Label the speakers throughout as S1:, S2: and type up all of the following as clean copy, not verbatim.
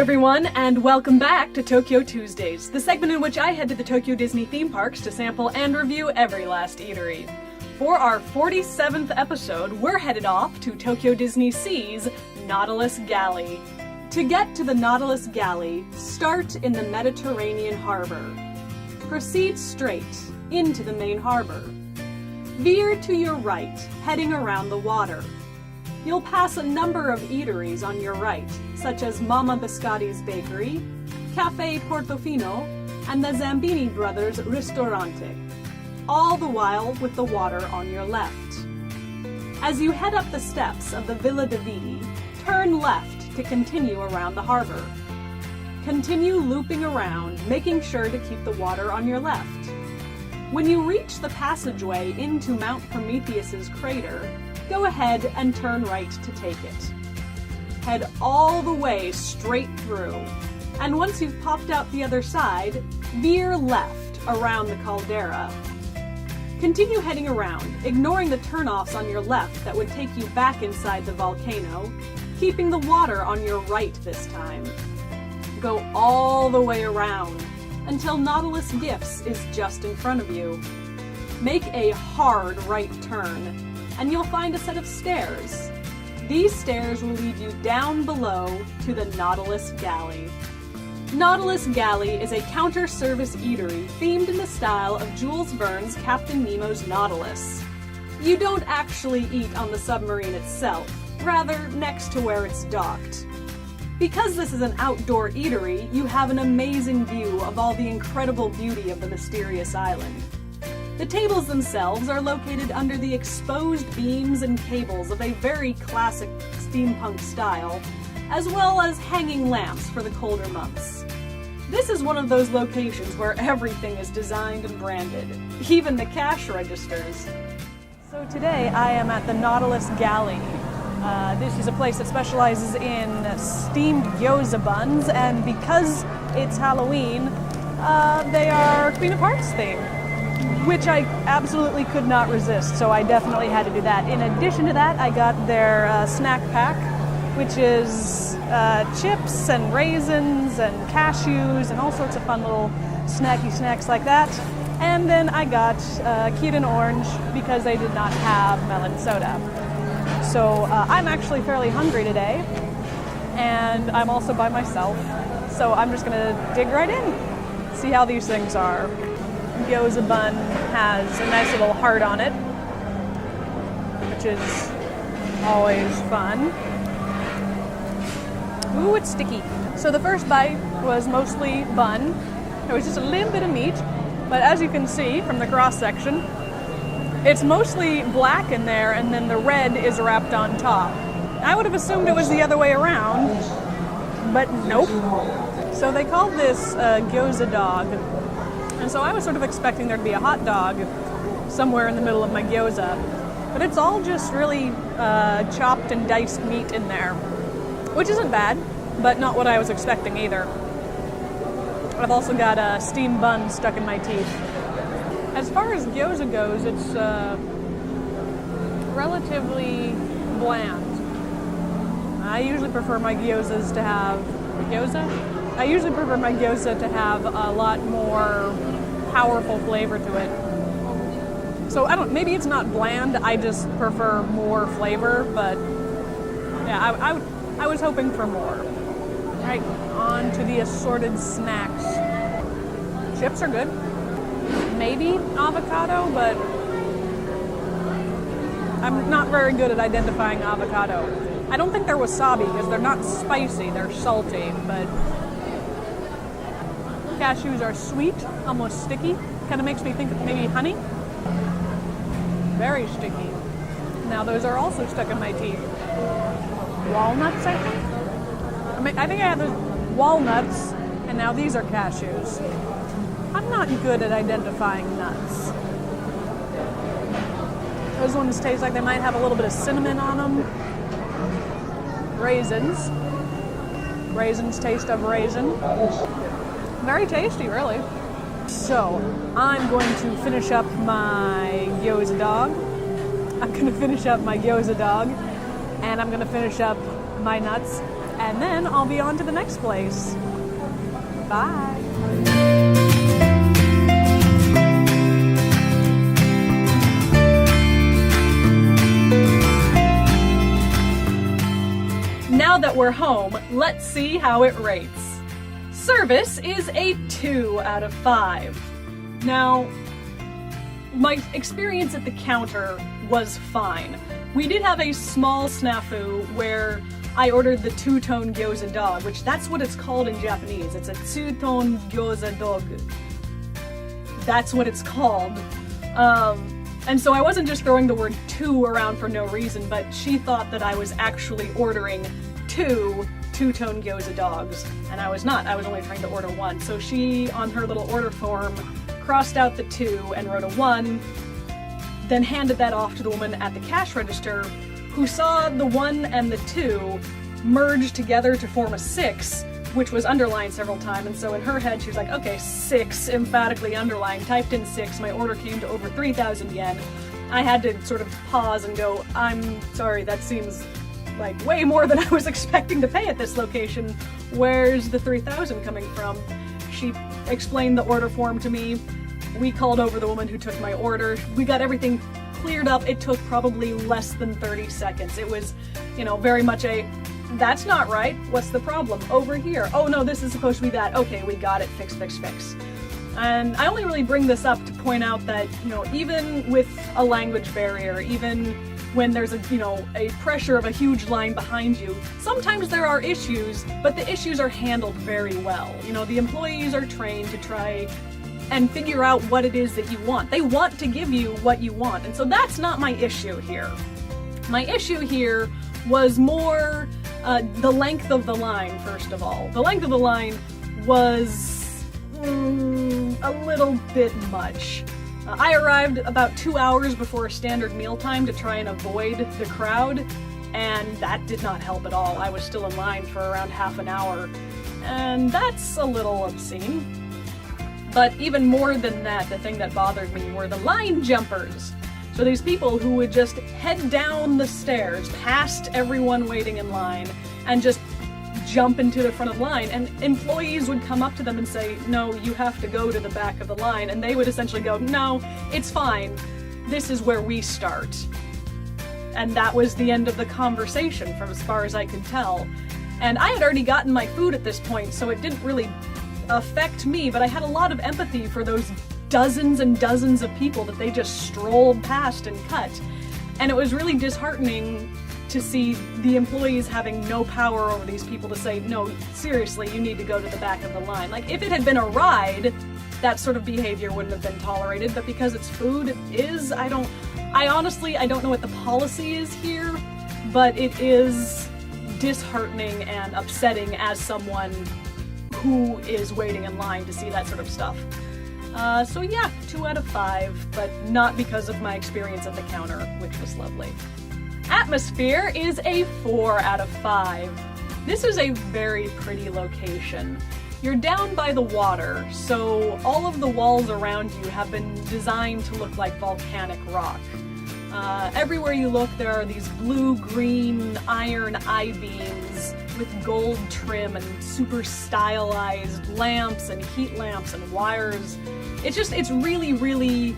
S1: everyone, and welcome back to Tokyo Tuesdays, the segment in which I head to the Tokyo Disney theme parks to sample and review every last eatery. For our 47th episode, we're headed off to Tokyo Disney Sea's Nautilus Galley. To get to the Nautilus Galley, start in the Mediterranean harbor. Proceed straight into the main harbor. Veer to your right, heading around the water. You'll pass a number of eateries on your right, such as Mama Biscotti's Bakery, Cafe Portofino, and the Zambini Brothers Ristorante, all the while with the water on your left. As you head up the steps of the Villa de Vidi, turn left to continue around the harbor. Continue looping around, making sure to keep the water on your left. When you reach the passageway into Mount Prometheus's crater, go ahead and turn right to take it. Head all the way straight through, and once you've popped out the other side, veer left around the caldera. Continue heading around, ignoring the turnoffs on your left that would take you back inside the volcano, keeping the water on your right this time. Go all the way around until Nautilus Gifts is just in front of you. Make a hard right turn, and you'll find a set of stairs. These stairs will lead you down below to the Nautilus Galley. Nautilus Galley is a counter-service eatery themed in the style of Jules Verne's Captain Nemo's Nautilus. You don't actually eat on the submarine itself, rather next to where it's docked. Because this is an outdoor eatery, you have an amazing view of all the incredible beauty of the mysterious island. The tables themselves are located under the exposed beams and cables of a very classic steampunk style, as well as hanging lamps for the colder months. This is one of those locations where everything is designed and branded, even the cash registers. So today I am at the Nautilus Galley. This is a place that specializes in steamed gyoza buns, and because it's Halloween, they are Queen of Hearts themed, which I absolutely could not resist, so I definitely had to do that. In addition to that, I got their snack pack, which is chips and raisins and cashews and all sorts of fun little snacky snacks like that. And then I got Kirin Orange because they did not have melon soda. So I'm actually fairly hungry today, and I'm also by myself, so I'm just gonna dig right in, see how these things are. Gyoza bun has a nice little heart on it, which is always fun. Ooh, it's sticky. So the first bite was mostly bun. It was just a little bit of meat, but as you can see from the cross section, it's mostly black in there, and then the red is wrapped on top. I would have assumed it was the other way around, but nope. So they called this gyoza dog, and so I was sort of expecting there to be a hot dog somewhere in the middle of my gyoza, but it's all just really chopped and diced meat in there, which isn't bad, but not what I was expecting either. I've also got a steamed bun stuck in my teeth. As far as gyoza goes, it's relatively bland. I usually prefer my gyozas to have a lot more powerful flavor to it. So maybe it's not bland, I just prefer more flavor, but yeah, I was hoping for more. Right, on to the assorted snacks. Chips are good. Maybe avocado, but I'm not very good at identifying avocado. I don't think they're wasabi because they're not spicy, they're salty, but cashews are sweet, almost sticky. Kind of makes me think of maybe honey. Very sticky. Now those are also stuck in my teeth. Walnuts, I think? I think I had those walnuts, and now these are cashews. I'm not good at identifying nuts. Those ones taste like they might have a little bit of cinnamon on them. Raisins. Raisins taste of raisin. Very tasty, really. So, I'm going to finish up my gyoza dog. And I'm going to finish up my nuts. and then I'll be on to the next place. Bye! Now that we're home, let's see how it rates. Service is a 2 out of 5. Now, my experience at the counter was fine. We did have a small snafu where I ordered the two-tone gyoza dog, which that's what it's called in Japanese. It's a two-tone gyoza dog. That's what it's called. And so I wasn't just throwing the word two around for no reason, but she thought that I was actually ordering two-tone gyoza dogs, and I was not. I was only trying to order one. So she, on her little order form, crossed out the 2 and wrote a 1, then handed that off to the woman at the cash register, who saw the 1 and the 2 merge together to form a 6, which was underlined several times, and so in her head she was like, okay, 6, emphatically underlined, typed in 6, my order came to over 3,000 yen. I had to sort of pause and go, I'm sorry, that seems like way more than I was expecting to pay at this location. Where's the 3,000 coming from? She explained the order form to me. We called over the woman who took my order. We got everything cleared up. It took probably less than 30 seconds. It was, very much a, that's not right. What's the problem? Over here. Oh no, this is supposed to be that. Okay, we got it. Fix, fix, fix. And I only really bring this up to point out that, even with a language barrier, even when there's a pressure of a huge line behind you, sometimes there are issues, but the issues are handled very well. The employees are trained to try and figure out what it is that you want. They want to give you what you want, and so that's not my issue here. My issue here was more the length of the line, first of all. The length of the line was a little bit much. I arrived about 2 hours before standard mealtime to try and avoid the crowd, and that did not help at all. I was still in line for around half an hour, and that's a little obscene. But even more than that, the thing that bothered me were the line jumpers. So these people who would just head down the stairs past everyone waiting in line and just jump into the front of the line, and employees would come up to them and say, no, you have to go to the back of the line, and they would essentially go, no, it's fine, this is where we start. And that was the end of the conversation from as far as I could tell. And I had already gotten my food at this point, so it didn't really affect me, but I had a lot of empathy for those dozens and dozens of people that they just strolled past and cut. And it was really disheartening to see the employees having no power over these people to say, no, seriously, you need to go to the back of the line. Like, if it had been a ride, that sort of behavior wouldn't have been tolerated, but because it's food, it is. I honestly don't know what the policy is here, but it is disheartening and upsetting as someone who is waiting in line to see that sort of stuff. So yeah, 2 out of 5, but not because of my experience at the counter, which was lovely. Atmosphere is a 4 out of 5. This is a very pretty location. You're down by the water, so all of the walls around you have been designed to look like volcanic rock. Everywhere you look, there are these blue-green iron I-beams with gold trim and super stylized lamps and heat lamps and wires. It's really, really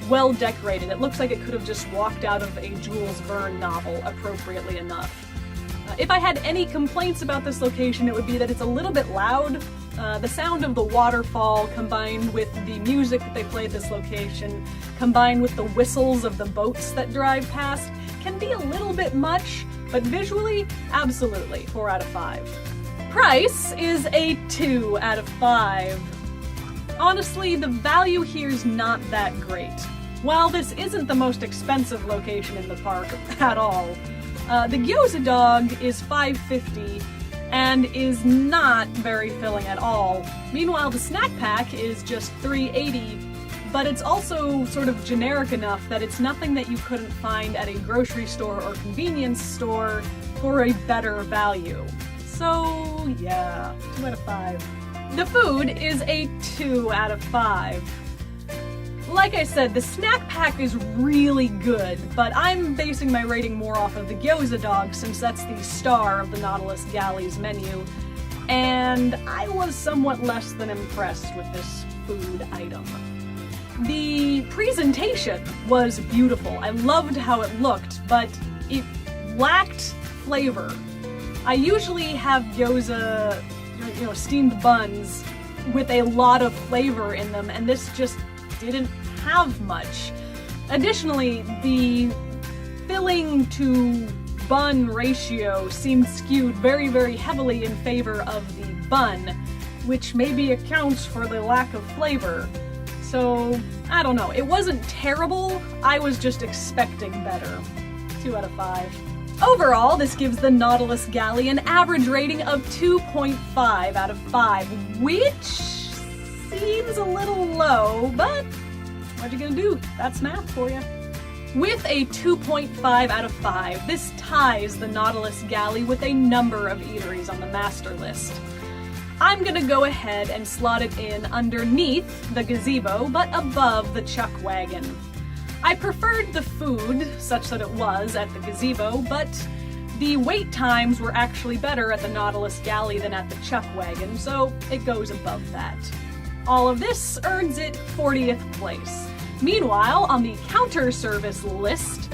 S1: well decorated. It looks like it could have just walked out of a Jules Verne novel, appropriately enough. If I had any complaints about this location, it would be that it's a little bit loud. The sound of the waterfall combined with the music that they play at this location, combined with the whistles of the boats that drive past, can be a little bit much, but visually, absolutely, 4 out of 5. Price is a 2 out of 5. Honestly, the value here's not that great. While this isn't the most expensive location in the park at all, the gyoza dog is $5.50 and is not very filling at all. Meanwhile, the snack pack is just $3.80, but it's also sort of generic enough that it's nothing that you couldn't find at a grocery store or convenience store for a better value. So yeah, 2 out of 5. The food is a 2 out of 5. Like I said, the snack pack is really good, but I'm basing my rating more off of the gyoza dog since that's the star of the Nautilus Galley's menu, and I was somewhat less than impressed with this food item. The presentation was beautiful. I loved how it looked, but it lacked flavor. I usually have gyoza, steamed buns with a lot of flavor in them, and this just didn't have much. Additionally, the filling to bun ratio seemed skewed very, very heavily in favor of the bun, which maybe accounts for the lack of flavor. So, I don't know. It wasn't terrible, I was just expecting better. 2 out of 5. Overall, this gives the Nautilus Galley an average rating of 2.5 out of 5, which seems a little low, but what you gonna do? That's math for you. With a 2.5 out of 5, this ties the Nautilus Galley with a number of eateries on the master list. I'm gonna go ahead and slot it in underneath the gazebo, but above the chuck wagon. I preferred the food, such that it was, at the gazebo, but the wait times were actually better at the Nautilus Galley than at the chuck wagon, so it goes above that. All of this earns it 40th place. Meanwhile, on the counter service list,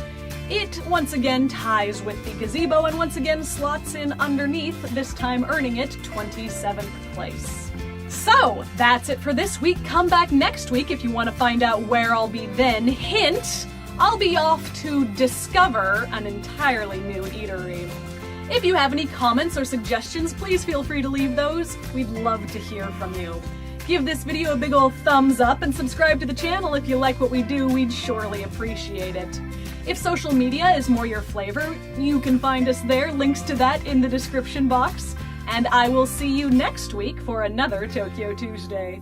S1: it once again ties with the gazebo and once again slots in underneath, this time earning it 27th place. So, that's it for this week. Come back next week if you want to find out where I'll be then. Hint, I'll be off to discover an entirely new eatery. If you have any comments or suggestions, please feel free to leave those. We'd love to hear from you. Give this video a big ol' thumbs up and subscribe to the channel if you like what we do. We'd surely appreciate it. If social media is more your flavor, you can find us there, links to that in the description box. And I will see you next week for another Tokyo Tuesday.